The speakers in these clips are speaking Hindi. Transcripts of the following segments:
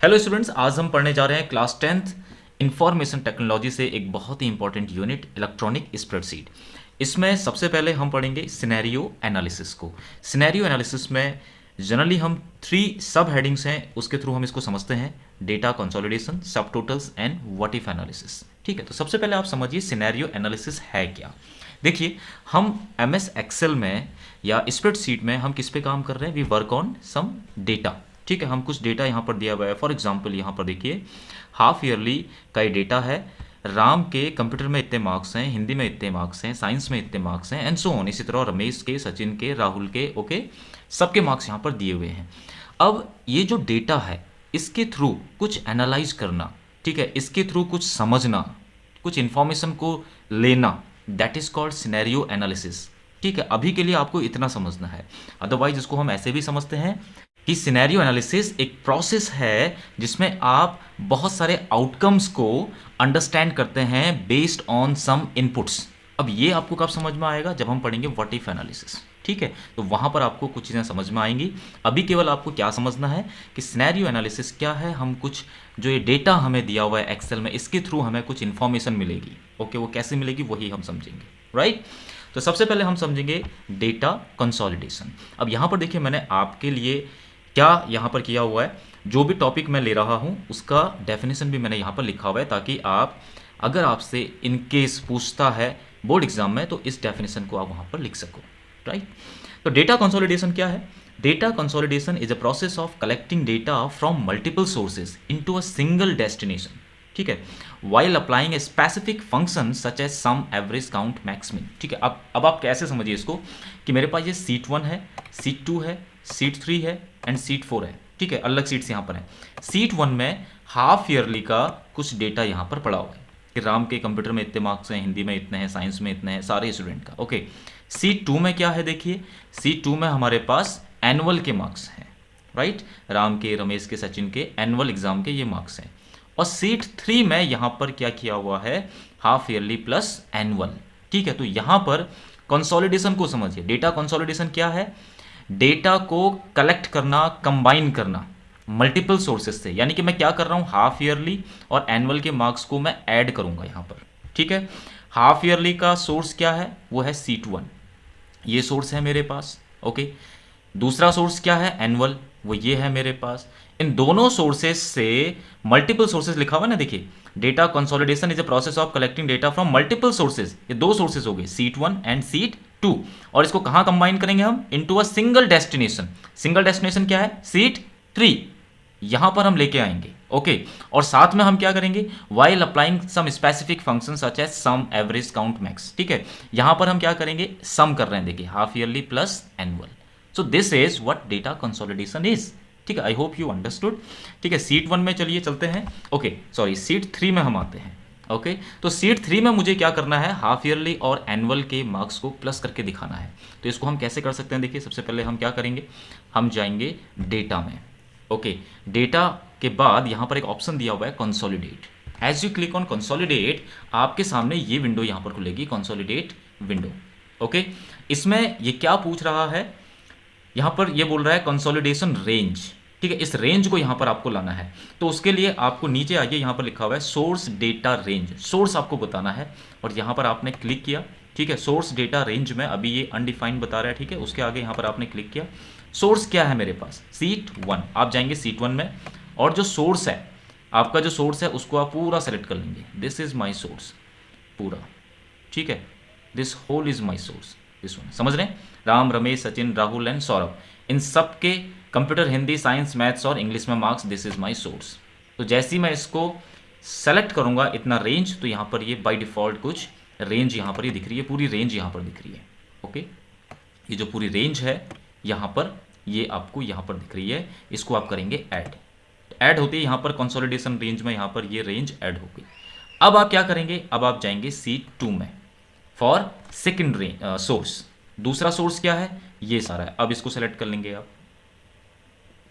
हेलो स्टूडेंट्स, आज हम पढ़ने जा रहे हैं क्लास 10th इंफॉर्मेशन टेक्नोलॉजी से एक बहुत ही इंपॉर्टेंट यूनिट इलेक्ट्रॉनिक स्प्रेडशीट। इसमें सबसे पहले हम पढ़ेंगे सिनेरियो एनालिसिस को। सिनेरियो एनालिसिस में जनरली हम 3 सब हेडिंग्स हैं, उसके थ्रू हम इसको समझते हैं: डेटा कंसोलिडेशन, सब totals and what if analysis. ठीक है, तो सबसे पहले आप समझिए सिनेरियो एनालिसिस है क्या। देखिए, हम एमएस एक्सेल में या स्प्रेडशीट में हम किस पे काम कर रहे हैं? We work on some data. ठीक है, हम कुछ डेटा यहाँ पर दिया हुआ है। फॉर एग्जांपल यहाँ पर देखिए, हाफ ईयरली का ये डेटा है। राम के कंप्यूटर में इतने मार्क्स हैं, हिंदी में इतने मार्क्स हैं, साइंस में इतने मार्क्स हैं, एंड सो ऑन। इसी तरह रमेश के, सचिन के, राहुल के, ओके, सबके मार्क्स यहाँ पर दिए हुए हैं। अब ये जो डेटा है, इसके थ्रू कुछ एनालाइज करना, ठीक है, इसके थ्रू कुछ समझना, कुछ इंफॉर्मेशन को लेना, that is called scenario analysis. ठीक है, अभी के लिए आपको इतना समझना है। अदरवाइज इसको हम ऐसे भी समझते हैं कि सिनेरियो एनालिसिस एक प्रोसेस है जिसमें आप बहुत सारे आउटकम्स को अंडरस्टैंड करते हैं बेस्ड ऑन सम इनपुट्स। अब ये आपको कब समझ में आएगा? जब हम पढ़ेंगे व्हाट इफ एनालिसिस। ठीक है, तो वहां पर आपको कुछ चीज़ें समझ में आएंगी। अभी केवल आपको क्या समझना है कि सिनेरियो एनालिसिस क्या है। हम कुछ जो ये डेटा हमें दिया हुआ है एक्सेल में, इसके थ्रू हमें कुछ इन्फॉर्मेशन मिलेगी। ओके, वो कैसे मिलेगी वही हम समझेंगे, राइट। तो सबसे पहले हम समझेंगे डेटा कंसोलिडेशन। अब यहाँ पर देखिए, मैंने आपके लिए क्या यहाँ पर किया हुआ है, जो भी टॉपिक मैं ले रहा हूँ उसका डेफिनेशन भी मैंने यहाँ पर लिखा हुआ है, ताकि आप, अगर आपसे इन केस पूछता है बोर्ड एग्जाम में, तो इस डेफिनेशन को आप वहाँ पर लिख सको, राइट। तो डेटा कंसोलिडेशन क्या है? Data consolidation is a process of collecting data from multiple sources into a single destination. ठीक है, while applying a specific function such as sum, average, count, max, min. ठीक है, अब आप कैसे समझिए इसको कि मेरे पास ये सीट 1 है, सीट 2 है, सीट 3 है एंड सीट 4 है। ठीक है, अलग सीट्स यहाँ पर हैं। सीट 1 में हाफ ईयरली का कुछ डेटा यहाँ पर पड़ा हुआ है कि राम के कंप्यूटर में इतने मार्क्स हैं, हिंदी में इतने हैं, साइंस में इतने हैं, सारे स्टूडेंट का। ओके, सीट 2 में क्या है? देखिए, सीट 2 में हमारे पास एनुअल के मार्क्स हैं, राइट। राम के, रमेश के, सचिन के एनुअल एग्जाम के ये मार्क्स हैं। और सीट 3 में यहाँ पर क्या किया हुआ है? Half yearly plus annual. ठीक है, तो यहाँ पर कंसोलिडेशन को समझिए। डेटा कंसोलिडेशन क्या है? डेटा को कलेक्ट करना, कंबाइन करना मल्टीपल सोर्सेज से। यानी कि मैं क्या कर रहा हूँ, हाफ ईयरली और एनुअल के मार्क्स को मैं ऐड करूंगा यहाँ पर। ठीक है, हाफ ईयरली का सोर्स क्या है? वो है सीट 1, ये सोर्स है मेरे पास। ओके, दूसरा सोर्स क्या है? एनुअल, वो ये है मेरे पास। इन दोनों सोर्सेज से मल्टीपल सोर्सेज लिखा हुआ है ना, देखिए, data consolidation is a process of collecting data from multiple sources. ये 2 सोर्सेज हो गए, सीट 1 एंड सीट 2। और इसको कहां कंबाइन करेंगे हम? Into a single destination. Single destination क्या है? सीट 3, यहां पर हम लेके आएंगे। ओके, और साथ में हम क्या करेंगे? While applying some specific function such as sum, average, count, max. ठीक है, यहां पर हम क्या करेंगे? सम कर रहे हैं, देखिए, half yearly plus annual. So this is what data consolidation is. ठीक है, आई होप यू अंडरस्टूड। ठीक है, सीट 1 में चलिए चलते हैं। ओके, सॉरी, सीट 3 में हम आते हैं। ओके, तो सीट 3 में मुझे क्या करना है? हाफ ईयरली और एनुअल के मार्क्स को प्लस करके दिखाना है। तो इसको हम कैसे कर सकते हैं? देखिए, सबसे पहले हम क्या करेंगे? हम जाएंगे डेटा में। ओके, डेटा के बाद यहाँ पर एक ऑप्शन दिया हुआ है consolidate. As you click on consolidate, आपके सामने ये विंडो यहाँ पर खुलेगी, कंसोलिडेट विंडो। ओके, इसमें ये क्या पूछ रहा है? यहाँ पर ये बोल रहा है कंसोलिडेशन रेंज। ठीक है, इस रेंज को यहाँ पर आपको लाना है। तो उसके लिए आपको नीचे आइए, यहाँ पर लिखा हुआ है सोर्स डेटा रेंज। सोर्स आपको बताना है और यहाँ पर आपने क्लिक किया। ठीक है, सोर्स डेटा रेंज में अभी ये अनडिफाइंड बता रहा है। ठीक है, उसके आगे यहाँ पर आपने क्लिक किया। सोर्स क्या है मेरे पास? सीट 1। आप जाएंगे सीट 1 में और जो सोर्स है, आपका जो सोर्स है उसको आप पूरा सेलेक्ट कर लेंगे। दिस इज माई सोर्स, पूरा। ठीक है, this whole is my source, this one. समझ रहे हैं? राम, रमेश, सचिन, राहुल एंड सौरभ, इन सब के कंप्यूटर, हिंदी, साइंस, मैथ्स और इंग्लिश में marks, this is my source. तो जैसे ही मैं इसको सेलेक्ट करूंगा इतना रेंज, तो यहाँ पर ये बाय डिफॉल्ट कुछ रेंज यहाँ पर ये दिख रही है, पूरी रेंज यहाँ पर दिख रही है। ओके, ये जो पूरी रेंज है यहाँ पर, ये आपको यहाँ पर दिख रही है। इसको आप करेंगे ऐड। ऐड होते ही यहाँ पर कंसोलिडेशन रेंज में यहाँ पर ये रेंज ऐड हो गई। अब आप क्या करेंगे? अब आप जाएंगे सीट 2 में फॉर सेकेंड सोर्स। दूसरा सोर्स क्या है? ये सारा है। अब इसको सेलेक्ट कर लेंगे आप,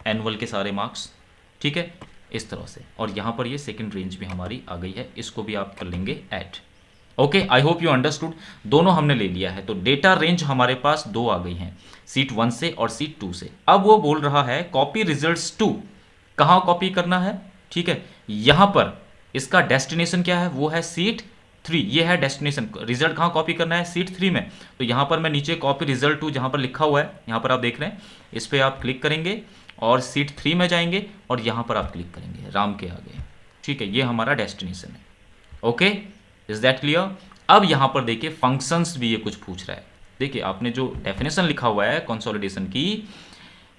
एनुअल के सारे मार्क्स। ठीक है, इस तरह से। और यहाँ पर ये सेकंड रेंज भी हमारी आ गई है, इसको भी आप कर लेंगे add. Okay, I hope you understood. दोनों हमने ले लिया है। तो डेटा रेंज हमारे पास 2 आ गई हैं, सीट 1 से और सीट 2 से। अब वो बोल रहा है कॉपी रिजल्ट्स टू कहाँ कॉपी करना है, ठीक है, यहाँ पर इसका डेस्टिनेशन क्या है, वो है सीट 3, ये है डेस्टिनेशन। रिजल्ट कहाँ कॉपी करना है, सीट 3 में। तो यहाँ पर मैं नीचे कॉपी रिजल्ट टू जहाँ पर लिखा हुआ है, यहाँ पर आप देख रहे हैं, इस पर आप क्लिक करेंगे और सीट 3 में जाएंगे और यहाँ पर आप क्लिक करेंगे राम के आगे, ठीक है, ये हमारा डेस्टिनेशन है। Okay, is that clear? अब यहाँ पर देखिए फंक्शंस भी ये कुछ पूछ रहा है। देखिए आपने जो डेफिनेशन लिखा हुआ है कंसोलिडेशन की,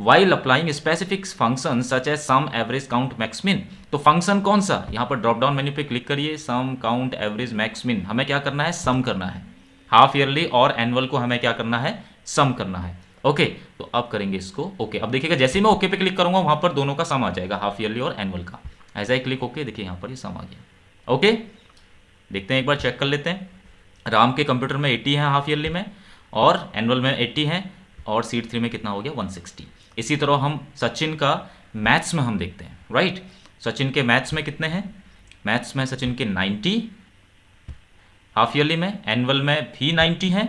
while applying specific function such as sum, average, count, max, min. तो फंक्शन कौन सा, यहाँ पर ड्रॉप डाउन मेन्यू पे क्लिक करिए, सम, काउंट, एवरेज, मैक्स, मिन। हमें क्या करना है, सम करना है। हाफ ईयरली और एनुअल को हमें क्या करना है, सम करना है। ओके, तो अब करेंगे इसको ओके। अब देखिएगा जैसे ही मैं ओके पे क्लिक करूंगा वहां पर दोनों का सम आ जाएगा, हाफ ईयरली और एनुअल का। ऐसा ही क्लिक ओके, देखिए यहाँ पर ये सम आ गया। ओके, देखते हैं एक बार, चेक कर लेते हैं। राम के कंप्यूटर में 80 है हाफ ईयरली में, और एनुअल में 80 है, और सीट 3 में कितना हो गया, 160। इसी तरह हम सचिन का मैथ्स में हम देखते हैं, राइट। सचिन के मैथ्स में कितने हैं, मैथ्स में सचिन के 90 हाफ ईयरली में, एनुअल में भी 90 है,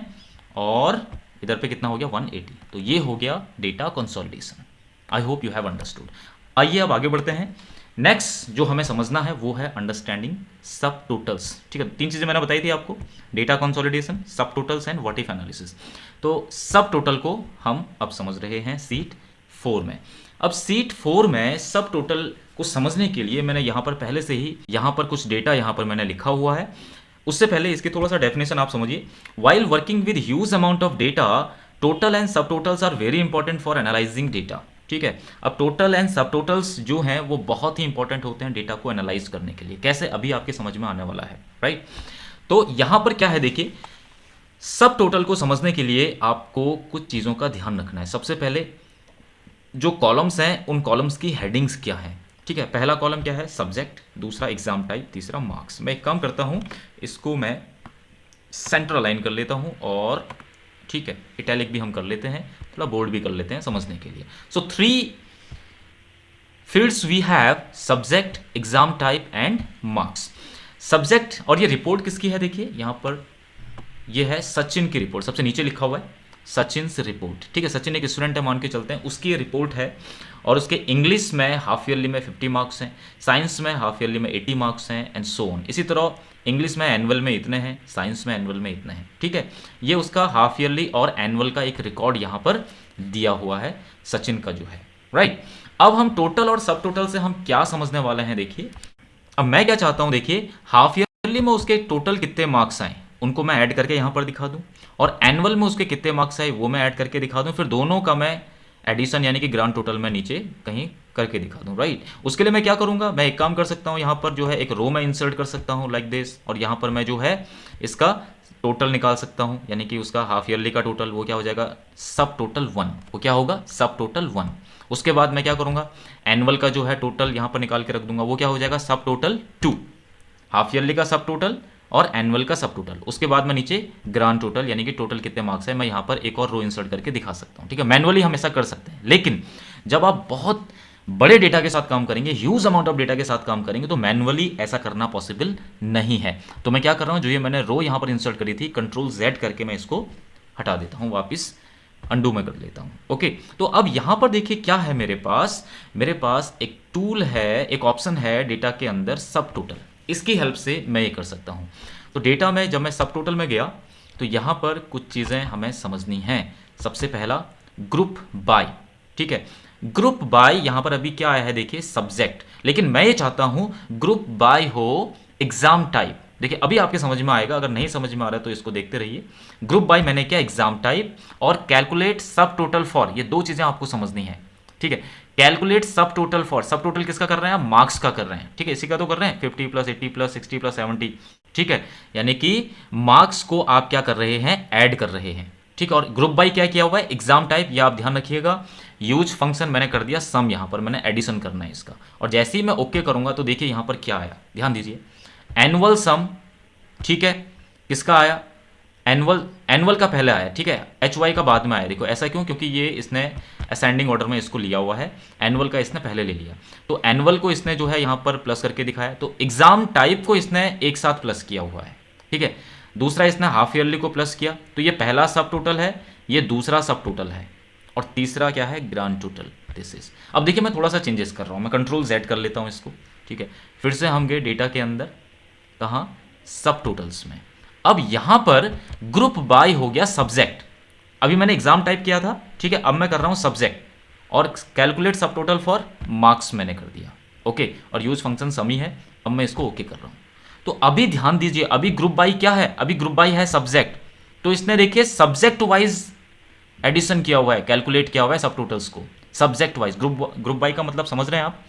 और इधर पे कितना हो गया, 180। तो ये हो गया data consolidation. I hope you have understood. आइए अब आगे बढ़ते हैं। नेक्स्ट जो हमें समझना है वो है अंडरस्टैंडिंग सब टोटल्स, ठीक है। 3 चीज़ें मैंने बताई थी आपको, डेटा कंसोलिडेशन, सब totals and what if analysis. तो सब टोटल को हम अब समझ रहे हैं सीट 4 में। अब सीट 4 में सब टोटल को समझने के लिए मैंने यहाँ पर पहले से ही यहाँ पर कुछ डेटा यहाँ पर मैंने लिखा हुआ है। उससे पहले इसकी थोड़ा सा डेफिनेशन आप समझिए। While working with huge amount of data, total and sub totals are very important for analysing data, ठीक है। अब टोटल एंड सब टोटल्स जो हैं वो बहुत ही इंपॉर्टेंट होते हैं डेटा को एनालाइज करने के लिए। कैसे, अभी आपके समझ में आने वाला है, राइट। तो यहां पर क्या है, देखिए सब टोटल को समझने के लिए आपको कुछ चीज़ों का ध्यान रखना है। सबसे पहले जो कॉलम्स हैं उन कॉलम्स की हेडिंग्स क्या है, ठीक है। पहला कॉलम क्या है, सब्जेक्ट, दूसरा एग्जाम टाइप, तीसरा मार्क्स। मैं एक काम करता हूं, इसको मैं सेंटर अलाइन कर लेता हूं, और ठीक है इटैलिक भी हम कर लेते हैं, थोड़ा बोल्ड भी कर लेते हैं समझने के लिए। So 3 fields we have, subject, exam type and marks. Subject, और ये रिपोर्ट किसकी है, देखिए यहां पर ये है सचिन की रिपोर्ट, सबसे नीचे लिखा हुआ है सचिन से रिपोर्ट, ठीक है। सचिन एक स्टूडेंट है मान के चलते हैं, उसकी ये रिपोर्ट है, और उसके इंग्लिश में हाफ ईयरली में 50 मार्क्स हैं, साइंस में हाफ ईयरली में 80 मार्क्स हैं, एंड सो ऑन। इसी तरह इंग्लिश में एनुअल में इतने हैं, साइंस में एनुअल में इतने हैं, ठीक है। ये उसका हाफ ईयरली और एनुअल का एक रिकॉर्ड यहाँ पर दिया हुआ है सचिन का जो है, राइट। अब हम टोटल और सब टोटल से हम क्या समझने वाले हैं, देखिए अब मैं क्या चाहता हूँ, देखिए हाफ ईयरली में उसके टोटल कितने मार्क्स आए उनको मैं ऐड करके यहाँ पर दिखा दूँ, और एनुअल में उसके कितने मार्क्स आए वो मैं ऐड करके दिखा दूँ, फिर दोनों का मैं एडिशन यानी कि ग्रांड टोटल में नीचे कहीं करके दिखा दूं, राइट। उसके लिए मैं क्या करूंगा, मैं एक काम कर सकता हूं, यहाँ पर जो है एक रो में इंसर्ट कर सकता हूं लाइक दिस, और यहाँ पर मैं जो है इसका टोटल निकाल सकता हूं, यानी कि उसका हाफ ईयरली का टोटल वो क्या हो जाएगा, सब टोटल 1, वो क्या होगा, सब टोटल 1। उसके बाद मैं क्या करूंगा, एनुअल का जो है टोटल यहाँ पर निकाल के रख दूंगा, वो क्या हो जाएगा, सब टोटल 2, हाफ ईयरली का सब टोटल और एनुअल का सब टोटल। उसके बाद मैं नीचे ग्रांड टोटल यानी कि टोटल कितने मार्क्स है मैं यहाँ पर एक और रो इंसर्ट करके दिखा सकता हूँ, ठीक है। मैनुअली हम ऐसा कर सकते हैं, लेकिन जब आप बहुत बड़े डेटा के साथ काम करेंगे, ह्यूज अमाउंट ऑफ डेटा के साथ काम करेंगे, तो मैनुअली ऐसा करना पॉसिबल नहीं है। तो मैं क्या कर रहा हूँ, जो ये मैंने रो यहाँ पर इंसर्ट करी थी, कंट्रोल Z करके मैं इसको हटा देता हूँ, वापिस अंडू में कर लेता हूँ। ओके, तो अब यहाँ पर देखिए क्या है, मेरे पास एक टूल है, एक ऑप्शन है डेटा के अंदर सब टोटल, इसकी हेल्प से मैं ये कर सकता हूँ। तो डेटा में जब मैं सब टोटल में गया तो यहाँ पर कुछ चीज़ें हमें समझनी हैं। सबसे पहला ग्रुप बाय, ठीक है। ग्रुप बाय यहाँ पर अभी क्या आया है, देखिए सब्जेक्ट, लेकिन मैं ये चाहता हूँ ग्रुप बाय हो एग्जाम टाइप। देखिए अभी आपके समझ में आएगा, अगर नहीं समझ में आ रहा है तो इसको देखते रहिए। ग्रुप बाय मैंने क्या, एग्जाम टाइप, और कैलकुलेट सब टोटल फॉर, ये 2 चीज़ें आपको समझनी है, ठीक है। कैलकुलेट सब टोटल फॉर, सब टोटल किसका कर रहे हैं आप, मार्क्स का कर रहे हैं, ठीक है। इसी का तो कर रहे हैं 50 प्लस 80 प्लस 60 प्लस 70, ठीक है। यानी कि मार्क्स को आप क्या कर रहे हैं, ऐड कर रहे हैं, ठीक है। और ग्रुप बाय क्या किया हुआ है, एग्जाम टाइप, ये आप ध्यान रखिएगा। यूज फंक्शन मैंने कर दिया सम, यहाँ पर मैंने एडिशन करना है इसका, और जैसे ही मैं ओके करूंगा तो देखिए यहाँ पर क्या आया, ध्यान दीजिए, एनुअल सम, ठीक है। किसका आया, एनुअल का पहले आया, ठीक है। HY का बाद में आया, देखो ऐसा क्यों, क्योंकि ये इसने असेंडिंग ऑर्डर में इसको लिया हुआ है, एनुअल का इसने पहले ले लिया, तो एनुअल को इसने जो है यहाँ पर प्लस करके दिखाया, तो एग्जाम टाइप को इसने एक साथ प्लस किया हुआ है, ठीक है। दूसरा इसने हाफ ईयरली को प्लस किया, तो ये पहला सब टोटल है, ये दूसरा सब टोटल है, और तीसरा क्या है, ग्रांड टोटल। This is. अब देखिए मैं थोड़ा सा चेंजेस कर रहा हूँ, मैं कंट्रोल Z कर लेता हूँ इसको, ठीक है। फिर से हम गए डेटा के अंदर, कहाँ, सब टोटल्स में। अब यहाँ पर ग्रुप बाय हो गया सब्जेक्ट, अभी मैंने एग्जाम टाइप किया था, ठीक है। अब मैं कर रहा हूँ सब्जेक्ट और कैलकुलेट सब टोटल फॉर मार्क्स मैंने कर दिया, ओके। और यूज फंक्शन समी है, अब मैं इसको ओके कर रहा हूँ। तो अभी ध्यान दीजिए, अभी ग्रुप बाय क्या है, अभी ग्रुप बाय है सब्जेक्ट, तो इसने देखिए सब्जेक्ट वाइज एडिशन किया हुआ है, कैलकुलेट किया हुआ है सब टोटल्स को सब्जेक्ट वाइज। ग्रुप बाय का मतलब समझ रहे हैं आप?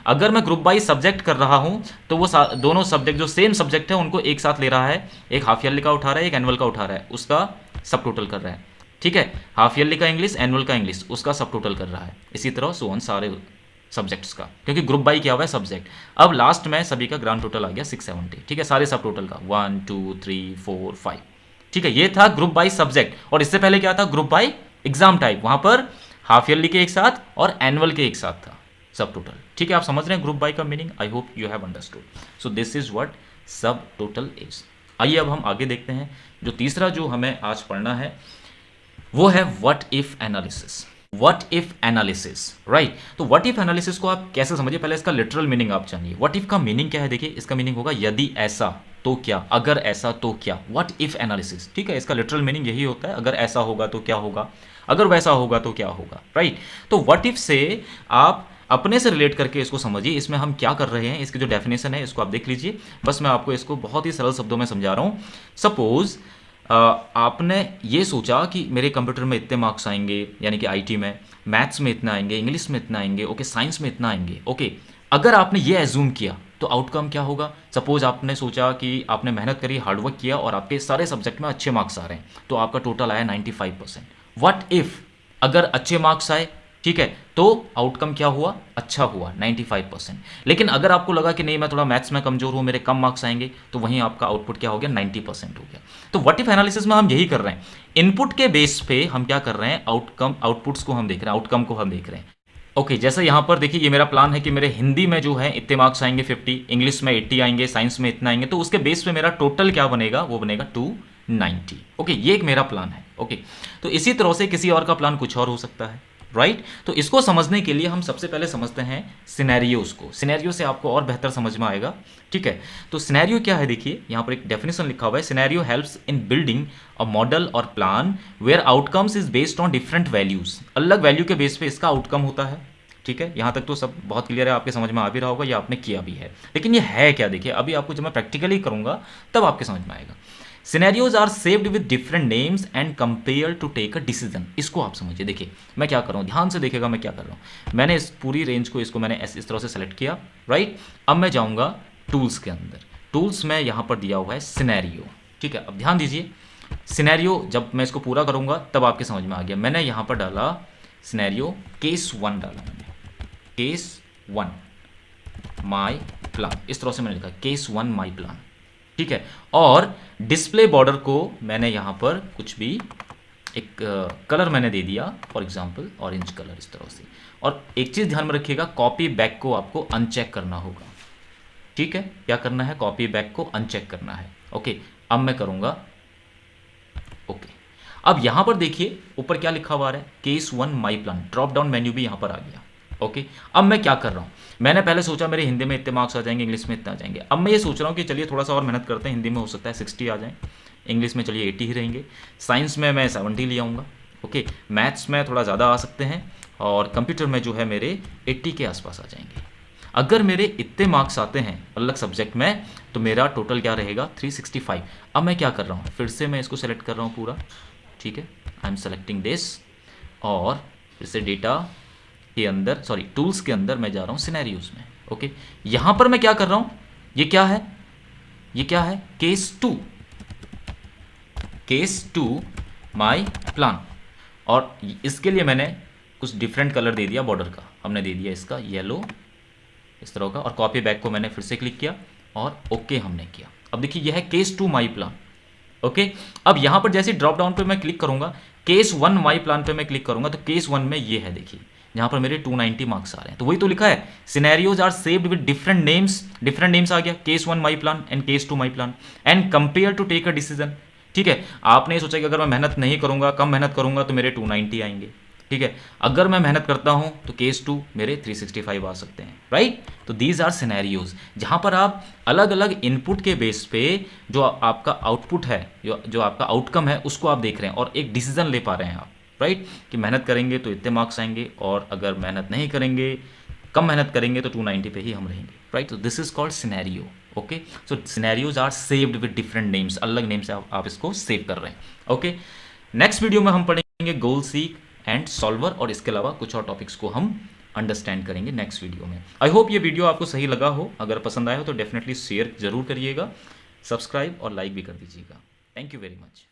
अगर मैं ग्रुप बाय सब्जेक्ट कर रहा हूं तो वो दोनों सब्जेक्ट जो सेम सब्जेक्ट है उनको एक साथ ले रहा है, एक हाफ ईयरली का उठा रहा है, एक एनुअल का उठा रहा है, उसका सब टोटल कर रहा है, ठीक है। हाफ ईयरली का इंग्लिश, एनुअल का इंग्लिश, उसका सब टोटल कर रहा है। इसी तरह सो ऑन सारे सब्जेक्ट्स का, क्योंकि ग्रुप बाय किया हुआ है सब्जेक्ट। अब लास्ट में सभी का ग्रांड टोटल आ गया 670, ठीक है, सारे सब टोटल का 1 2 3 4 5, ठीक है। ये था ग्रुप बाय सब्जेक्ट। और इससे पहले क्या था, ग्रुप बाय एग्जाम टाइप, वहां पर हाफ ईयरली के एक साथ और एनुअल के एक साथ था सब टोटल, ठीक है। आप समझ रहे हैं ग्रुप बाय का meaning? I hope you have understood. So this is what सब टोटल इज। आइए अब हम आगे देखते हैं। जो तीसरा जो हमें आज पढ़ना है वो है what if analysis. What if analysis, right. तो व्हाट इफ एनालिसिस को आप कैसे समझिए, पहले इसका लिटरल मीनिंग आप जानिए। व्हाट इफ का मीनिंग क्या है, देखिए इसका मीनिंग होगा यदि ऐसा तो क्या, अगर ऐसा तो क्या। व्हाट इफ एनालिसिस, ठीक है, इसका लिटरल मीनिंग यही होता है, अगर ऐसा होगा तो क्या होगा, अगर वैसा होगा तो क्या होगा, राइट। तो व्हाट इफ से आप अपने से रिलेट करके इसको समझिए, इसमें हम क्या कर रहे हैं, इसकी जो डेफिनेशन है इसको आप देख लीजिए। बस मैं आपको इसको बहुत ही सरल शब्दों में समझा रहा हूँ। सपोज आपने ये सोचा कि मेरे कंप्यूटर में इतने मार्क्स आएंगे, यानी कि आईटी में, मैथ्स में इतना आएंगे, इंग्लिश में इतना आएंगे, ओके, साइंस में इतना आएंगे, ओके। अगर आपने ये एज्यूम किया तो आउटकम क्या होगा? सपोज आपने सोचा कि आपने मेहनत करी, हार्डवर्क किया और आपके सारे सब्जेक्ट में अच्छे मार्क्स आ रहे हैं, तो आपका टोटल आया 95%। व्हाट इफ अगर अच्छे मार्क्स आए, ठीक है, तो आउटकम क्या हुआ? अच्छा हुआ, 95%। लेकिन अगर आपको लगा कि नहीं मैं थोड़ा मैथ्स में कमजोर हूं, मेरे कम मार्क्स आएंगे, तो वहीं आपका आउटपुट क्या हो गया? 90% हो गया। तो व्हाट इफ एनालिसिस में हम यही कर रहे हैं, इनपुट के बेस पे हम क्या कर रहे हैं, आउटपुट्स को हम देख रहे हैं, आउटकम को हम देख रहे हैं। ओके, जैसे यहाँ पर देखिए, ये मेरा प्लान है कि मेरे हिंदी में जो है इतने मार्क्स आएंगे 50, इंग्लिश में 80 आएंगे, साइंस में इतना आएंगे, तो उसके बेस पे मेरा टोटल क्या बनेगा? वो बनेगा 290। ओके, ये एक मेरा प्लान है। ओके, तो इसी तरह से किसी और का प्लान कुछ और हो सकता है, राइट। तो इसको समझने के लिए हम सबसे पहले समझते हैं सिनेरियोज को। सिनेरियो से आपको और बेहतर समझ में आएगा, ठीक है। तो सिनेरियो क्या है, देखिए यहाँ पर एक डेफिनेशन लिखा हुआ है, scenario helps in building a model और plan where outcomes is based on different values. अलग वैल्यू के बेस पे इसका आउटकम होता है, ठीक है। यहाँ तक तो सब बहुत क्लियर है, आपके समझ में आ भी रहा होगा, या आपने किया भी है। लेकिन ये है क्या, देखिए अभी आपको जब मैं प्रैक्टिकली करूंगा तब आपके समझ में आएगा। Scenarios are saved with different names and compare to take a decision. इसको आप समझिए, देखिए मैं क्या कर रहा हूँ, ध्यान से देखिएगा मैं क्या कर रहा हूँ। मैंने इस पूरी रेंज को, इसको मैंने इस तरह से सेलेक्ट किया, राइट। अब मैं जाऊँगा टूल्स के अंदर, टूल्स में यहाँ पर दिया हुआ है सिनेरियो, ठीक है। अब ध्यान दीजिए, सिनेरियो जब मैं इसको पूरा करूँगा तब आपके समझ में आ गया। मैंने यहाँ पर डाला सिनेरियो केस 1 डाला, मैंने केस 1 माई प्लान, इस तरह से मैंने लिखा केस 1 माई प्लान, ठीक है। और डिस्प्ले बॉर्डर को मैंने यहाँ पर कुछ भी एक कलर मैंने दे दिया, फॉर एग्जांपल ऑरेंज कलर, इस तरह से। और एक चीज़ ध्यान में रखिएगा, कॉपी बैक को आपको अनचेक करना होगा, ठीक है। क्या करना है? कॉपी बैक को अनचेक करना है। ओके, अब मैं करूँगा ओके। अब यहाँ पर देखिए ऊपर क्या लिखा हुआ है, case 1 my plan, drop down menu भी यहाँ पर आ गया। ओके, अब मैं क्या कर रहा हूँ, मैंने पहले सोचा मेरे हिंदी में इतने मार्क्स आ जाएंगे, इंग्लिश में इतना आ जाएंगे। अब मैं ये सोच रहा हूँ कि चलिए थोड़ा सा और मेहनत करते हैं, हिंदी में हो सकता है 60 आ जाए, इंग्लिश में चलिए 80 ही रहेंगे, साइंस में मैं 70 ले आऊँगा, ओके, मैथ्स में थोड़ा ज़्यादा आ सकते हैं, और कंप्यूटर में जो है मेरे 80 के आसपास आ जाएंगे। अगर मेरे इतने मार्क्स आते हैं अलग सब्जेक्ट में, तो मेरा टोटल क्या रहेगा? 365। अब मैं क्या कर रहा हूँ, फिर से मैं इसको सेलेक्ट कर रहा हूँ पूरा, ठीक है। आई एम सेलेक्टिंग दिस, और फिर से डेटा के अंदर, सॉरी टूल्स के अंदर मैं जा रहा हूँ सिनेरियोज में। ओके, यहाँ पर मैं क्या कर रहा हूँ, ये क्या है, ये क्या है? Case 2 my plan. और इसके लिए मैंने कुछ डिफरेंट कलर दे दिया, बॉर्डर का हमने दे दिया इसका येलो, इस तरह का, और कॉपी बैक को मैंने फिर से क्लिक किया और ओके हमने किया। अब देखिए यह है केस 2 माई प्लान। ओके, अब यहाँ पर जैसे ड्रॉप डाउन पे मैं क्लिक करूंगा, केस 1 माई प्लान पे मैं क्लिक करूंगा, तो केस 1 में ये है, देखिए यहाँ पर मेरे 290 मार्क्स आ रहे हैं। तो वही तो लिखा है, scenarios are saved with different names आ गया, case 1 my plan and case 2 my plan and compare to take a decision. ठीक है, आपने सोचा कि अगर मैं मेहनत नहीं करूंगा, कम मेहनत करूंगा, तो मेरे 290 आएंगे, ठीक है। अगर मैं मेहनत करता हूं तो केस 2 मेरे 365 आ सकते हैं, राइट। तो दीज आर सिनेरियोज जहां पर आप अलग अलग इनपुट के बेस पे जो आपका आउटपुट है, जो आपका आउटकम है, उसको आप देख रहे हैं और एक डिसीजन ले पा रहे हैं आप, राइट, कि मेहनत करेंगे तो इतने मार्क्स आएंगे, और अगर मेहनत नहीं करेंगे, कम मेहनत करेंगे तो 290 पे ही हम रहेंगे, राइट। तो this is called scenario. Okay, so scenarios are saved with different names, अलग नेम से आप इसको सेव कर रहे हैं। ओके, नेक्स्ट वीडियो में हम पढ़ेंगे गोल सीक एंड सॉल्वर, और इसके अलावा कुछ और टॉपिक्स को हम अंडरस्टैंड करेंगे नेक्स्ट वीडियो में। आई होप ये वीडियो आपको सही लगा हो। अगर पसंद आया हो तो डेफिनेटली शेयर जरूर करिएगा, सब्सक्राइब और लाइक भी कर दीजिएगा। Thank you very much.